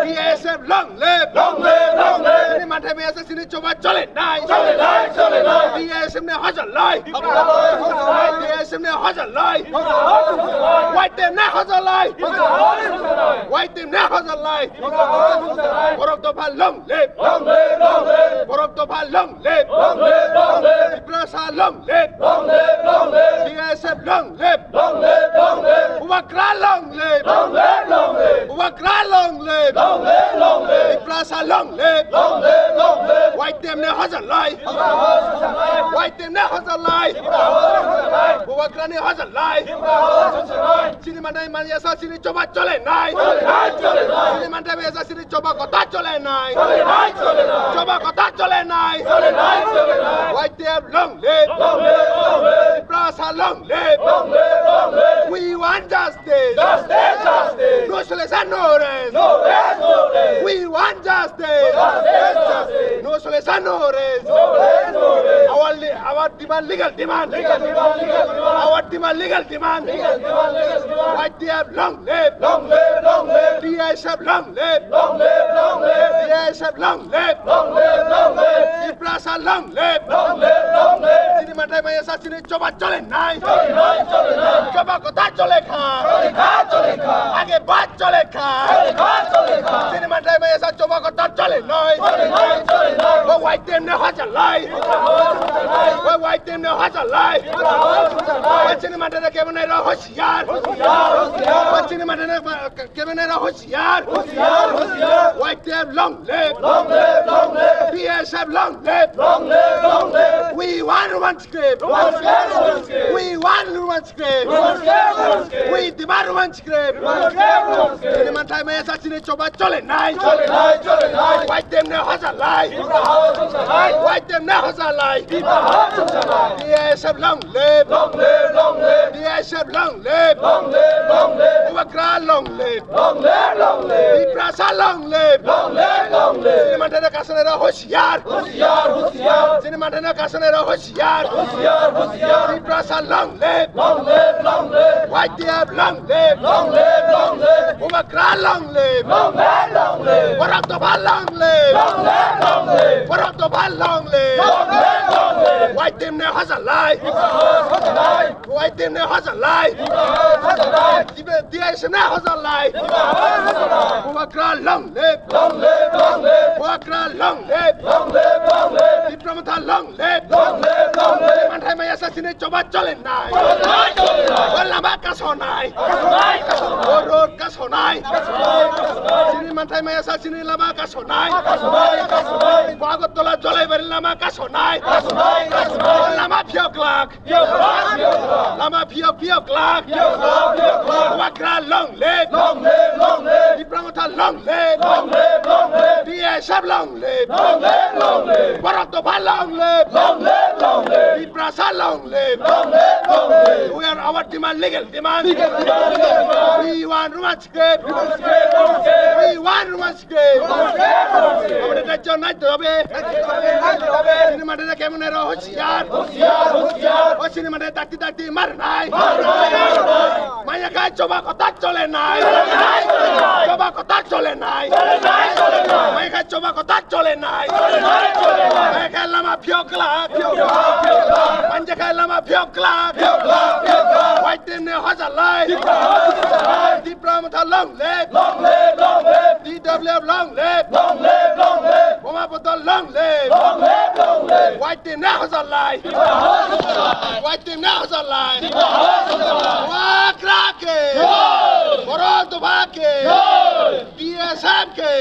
BSF long live, long live, long live. Sini মাঠে মেয়েছে সিনি চোবা চলে নাই, চলে নাই, চলে নাই। BSF নে হাজার লাই, BSF নে হাজার লাই, White team নে হাজার লাই, White team নে হাজার লাই, বরক দফা long live, long live, long live, বরক দফা long live, long live, long live, Ibrasa long live, long live, long live, BSF long live, long live, long live, Wakra long live, long live, long live, Wakra long live, long live, long live, Ibrasa long live, long live, long live. White team ne হাজার লাই, White team ne হাজার লাই, Wakra ne হাজার লাই, Sini মাঠে মারিয়াসা সিনি চোবা চলে নাই, Sini মাঠে মেয়েছে সিনি চোবা কথা চলে নাই, চোবা কথা চলে নাই, White team long live, Ibrasa long live, we want justice, no solution, no rest, we want justice, no solution, no rest, our demand, legal demand, our demand, legal demand, White team long live, BSF long live, BSF long live, Ibrasa long live, Sini মাঠে মেয়েছে সিনি চোবা চলে নাই, চোবা কথা চলে খা, আগে বাদ চলে খা, Sini মাঠে মেয়েছে চোবা কথা চলে নয়, ও White team ne হাজার লাই, ও White team ne হাজার লাই, ও Sini মাঠে কেমন এরা হুঁশিয়ার, ও Sini মাঠে কেমন এরা হুঁশিয়ার, White team long live, BSF long live, we want one script, we want one script, we demand one script, Sini মাঠে মেয়েছে সিনি চোবা চলে নাই, White team ne হাজার লাই, White team ne হাজার লাই, BSF long live, BSF long live, Wakra long live, Ibrasa long live, Sini মাঠে কাশনেরা হুঁশিয়ার, Sini মাঠে কাশনেরা হুঁশিয়ার, Ibrasa long live, White team long live, Wakra long live, Barack Obama long live, Barack Obama long live, White team ne হাজার লাই, White team ne হাজার লাই, BSF ne হাজার লাই, Wakra long live, Wakra long live, Diplomata long live, মাঠে মেয়েছে সিনি চোবা চলে নাই, লামা কাছো নাই, road কাছো নাই, Sini মাঠে মেয়েছে সিনি লামা কাছো নাই, আগরতলা জলাইবাড়ি লামা কাছো নাই, Lama ফিয়ক lakh, Lama ফিয়ক lakh, Wakra long live, Diplomata long live, BSF long live, Barack Obama long live, Ibrasa long live, we are our demand, legal demand, we want one script, we want one script, আমাদের রাজ্য নাইতে হবে, Sini মাঠে কেমন এরা হুঁশিয়ার, ও Sini মাঠে তাকতি মার নাই, মাইয়া খায় চোবা কথা চলে নাই, চোবা কথা চলে নাই, মাইয়া খায় চোবা কথা চলে নাই, মাইয়া খায় লামা ফিয়ক লাখ, পাঞ্জা খায় Lama ফিয়ক lakh, White team ne হাজার লাই, Diplomata long live, DWF long live, বোমা বোতল long live, White team ne হাজার লাই, White team ne হাজার লাই, Wakra ke, Barack Obama ke, BSF ke,